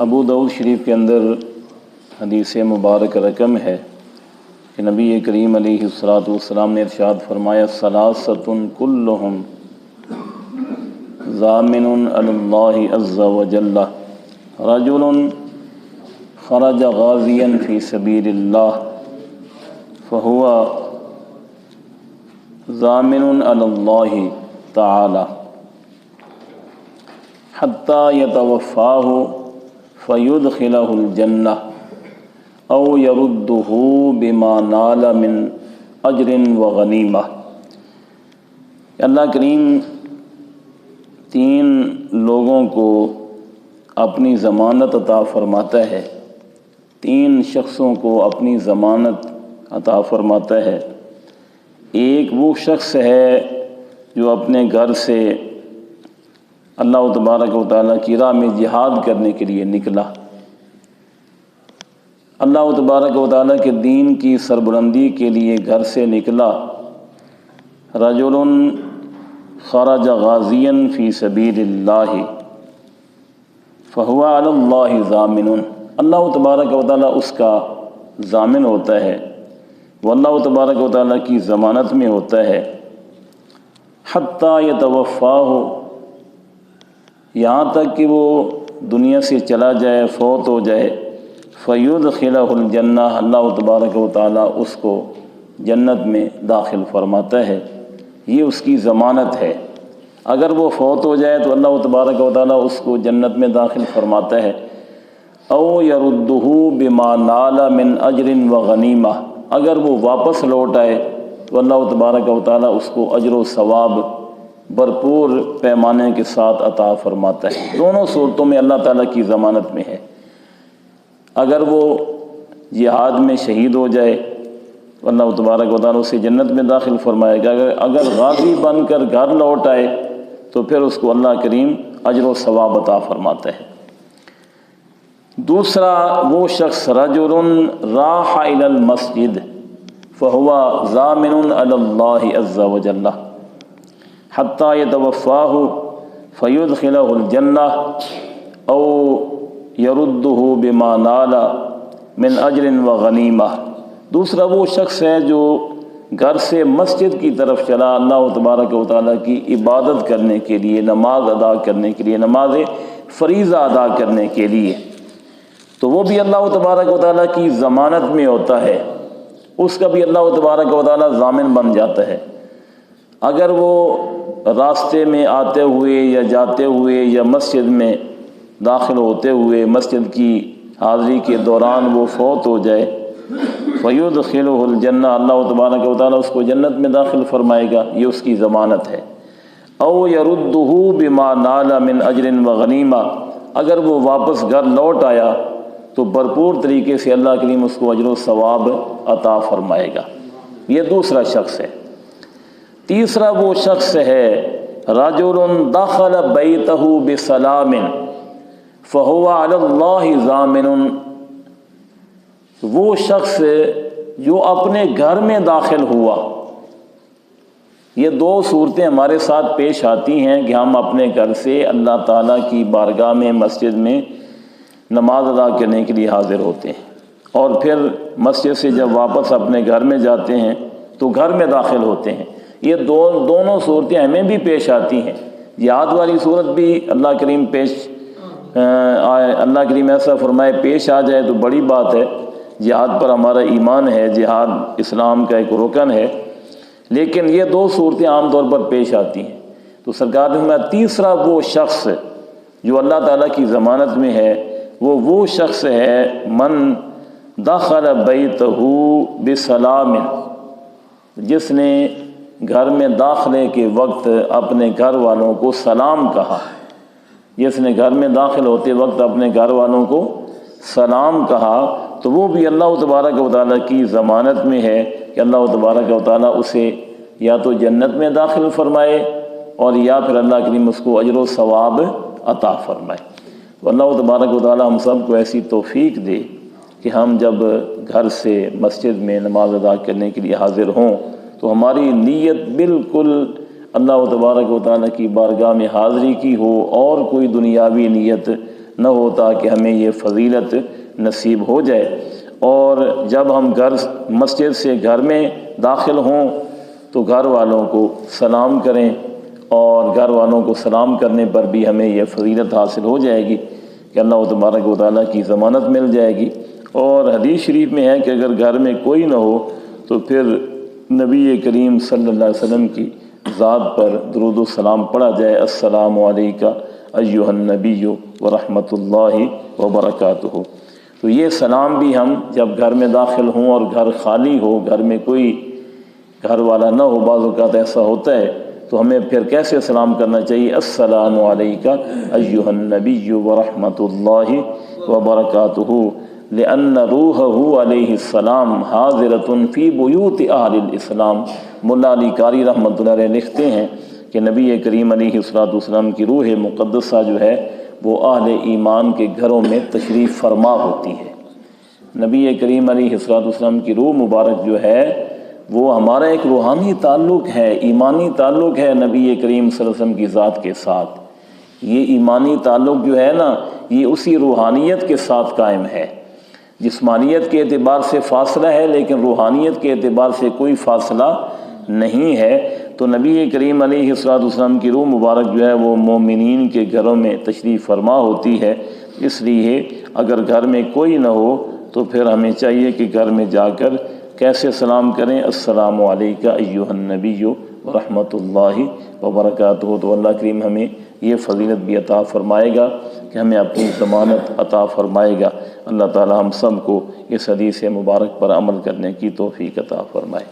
ابو داؤد شریف کے اندر حدیث مبارک رقم ہے کہ نبی کریم علیہ الصلاۃ والسلام نے ارشاد فرمایا ثلاثۃ کلہم ضامن علی اللہ عز وجل رجل خرج غازیا فی سبیل اللہ فہو ضامن علی اللہ تعالی حتی یتوفاہ فیدخلہ الجنہ او یردہ بما نال من اجر و غنیمہ۔ اللہ کریم تین لوگوں کو اپنی ضمانت عطا فرماتا ہے، تین شخصوں کو اپنی ضمانت عطا فرماتا ہے۔ ایک وہ شخص ہے جو اپنے گھر سے اللہ تبارک و تعالیٰ کی راہ میں جہاد کرنے کے لیے نکلا، اللہ تبارک و تعالیٰ کے دین کی سربلندی کے لیے گھر سے نکلا۔ رجل خرج غازیا فی سبیل اللہ فہو علی اللہ ضامن، اللہ تبارک و تعالیٰ اس کا ضامن ہوتا ہے، وہ اللہ تبارک و تعالیٰ کی ضمانت میں ہوتا ہے۔ حتی یتوفاہ، یہاں تک کہ وہ دنیا سے چلا جائے، فوت ہو جائے۔ فیدخلہ الجنہ، اللہ تبارک و تعالیٰ اس کو جنت میں داخل فرماتا ہے، یہ اس کی ضمانت ہے۔ اگر وہ فوت ہو جائے تو اللہ تبارک و تعالیٰ اس کو جنت میں داخل فرماتا ہے۔ او یردہ بما نال من اجر و غنیمہ، اگر وہ واپس لوٹ آئے تو اللہ تبارک و تعالیٰ اس کو اجر و ثواب بھرپور پیمانے کے ساتھ عطا فرماتا ہے۔ دونوں صورتوں میں اللہ تعالیٰ کی ضمانت میں ہے۔ اگر وہ جہاد میں شہید ہو جائے تو اللہ تبارک و تعالیٰ اسے جنت میں داخل فرمائے گا، اگر غازی بن کر گھر لوٹ آئے تو پھر اس کو اللہ کریم اجر و ثواب عطا فرماتا ہے۔ دوسرا وہ شخص رجل راح الی المسجد فہو ضامن علی اللہ عز وجل حتی یتوفاہ فیدخلہ الجنہ او یردہ بما نال من اجر و غنیمہ۔ دوسرا وہ شخص ہے جو گھر سے مسجد کی طرف چلا اللہ تبارک و تعالیٰ کی عبادت کرنے کے لیے، نماز ادا کرنے کے لیے، نماز فریضہ ادا کرنے کے لیے، تو وہ بھی اللہ تبارک و تعالیٰ کی ضمانت میں ہوتا ہے، اس کا بھی اللہ تبارک و تعالیٰ ضامن بن جاتا ہے۔ اگر وہ راستے میں آتے ہوئے یا جاتے ہوئے یا مسجد میں داخل ہوتے ہوئے مسجد کی حاضری کے دوران وہ فوت ہو جائے، فیدخلہ الجنہ، اللہ تبارک و تعالیٰ اس کو جنت میں داخل فرمائے گا، یہ اس کی ضمانت ہے۔ او یردہ بما نال من اجر و غنیمہ، اگر وہ واپس گھر لوٹ آیا تو بھرپور طریقے سے اللہ کریم اس کو اجر و ثواب عطا فرمائے گا، یہ دوسرا شخص ہے۔ تیسرا وہ شخص ہے رجل دخل بیتہ بسلام فہو علی اللہ ضامن، وہ شخص جو اپنے گھر میں داخل ہوا۔ یہ دو صورتیں ہمارے ساتھ پیش آتی ہیں کہ ہم اپنے گھر سے اللہ تعالیٰ کی بارگاہ میں مسجد میں نماز ادا کرنے کے لیے حاضر ہوتے ہیں، اور پھر مسجد سے جب واپس اپنے گھر میں جاتے ہیں تو گھر میں داخل ہوتے ہیں۔ یہ دونوں صورتیں ہمیں بھی پیش آتی ہیں۔ جہاد والی صورت بھی اللہ کریم اللہ کریم ایسا فرمائے پیش آ جائے تو بڑی بات ہے، جہاد پر ہمارا ایمان ہے، جہاد اسلام کا ایک رکن ہے، لیکن یہ دو صورتیں عام طور پر پیش آتی ہیں۔ تو سرکار نے فرمایا تیسرا وہ شخص جو اللہ تعالیٰ کی ضمانت میں ہے، وہ شخص ہے من دخل بیتہ بسلام، جس نے گھر میں داخلے کے وقت اپنے گھر والوں کو سلام کہا، جس نے گھر میں داخل ہوتے وقت اپنے گھر والوں کو سلام کہا، تو وہ بھی اللہ تبارک و تعالیٰ کی ضمانت میں ہے کہ اللہ تبارک و تعالیٰ اسے یا تو جنت میں داخل فرمائے اور یا پھر اللہ کریم اس کو اجر و ثواب عطا فرمائے۔ تو اللہ تبارک و تعالیٰ ہم سب کو ایسی توفیق دے کہ ہم جب گھر سے مسجد میں نماز ادا کرنے کے لیے حاضر ہوں تو ہماری نیت بالکل اللہ تبارک و تعالیٰ کی بارگاہ میں حاضری کی ہو، اور کوئی دنیاوی نیت نہ ہو تاکہ ہمیں یہ فضیلت نصیب ہو جائے۔ اور جب ہم مسجد سے گھر میں داخل ہوں تو گھر والوں کو سلام کریں، اور گھر والوں کو سلام کرنے پر بھی ہمیں یہ فضیلت حاصل ہو جائے گی کہ اللہ تبارک و تعالیٰ کی ضمانت مل جائے گی۔ اور حدیث شریف میں ہے کہ اگر گھر میں کوئی نہ ہو تو پھر نبی کریم صلی اللہ علیہ وسلم کی ذات پر درود و سلام پڑھا جائے، السلام علیکہ ایھا النبی ورحمۃ اللہ وبرکاتہ۔ تو یہ سلام بھی ہم جب گھر میں داخل ہوں اور گھر خالی ہو، گھر میں کوئی گھر والا نہ ہو، بعض اوقات ایسا ہوتا ہے، تو ہمیں پھر کیسے سلام کرنا چاہیے؟ السلام علیکہ ایھا النبی ورحمۃ اللہ وبرکاتہ، لأن روحہ علیہ السلام حاضرۃ فی بیوت اہل الاسلام۔ ملا علی قاری رحمۃ اللہ علیہ لکھتے ہیں کہ نبی کریم علیہ السلام کی روح مقدسہ جو ہے وہ اہل ایمان کے گھروں میں تشریف فرما ہوتی ہے۔ نبی کریم علیہ السلام کی روح مبارک جو ہے وہ ہمارا ایک روحانی تعلق ہے، ایمانی تعلق ہے نبی کریم صلی اللہ علیہ وسلم کی ذات کے ساتھ۔ یہ ایمانی تعلق جو ہے نا، یہ اسی روحانیت کے ساتھ قائم ہے۔ جسمانیت کے اعتبار سے فاصلہ ہے لیکن روحانیت کے اعتبار سے کوئی فاصلہ نہیں ہے۔ تو نبی کریم علیہ السلام کی روح مبارک جو ہے وہ مومنین کے گھروں میں تشریف فرما ہوتی ہے۔ اس لیے اگر گھر میں کوئی نہ ہو تو پھر ہمیں چاہیے کہ گھر میں جا کر کیسے سلام کریں؟ السلام علیکہ ایھا النبی ورحمۃ اللہ وبرکاتہ۔ تو اللہ کریم ہمیں یہ فضیلت بھی عطا فرمائے گا کہ ہمیں اپنی ضمانت عطا فرمائے گا۔ اللہ تعالی ہم سب کو اس حدیث مبارک پر عمل کرنے کی توفیق عطا فرمائے۔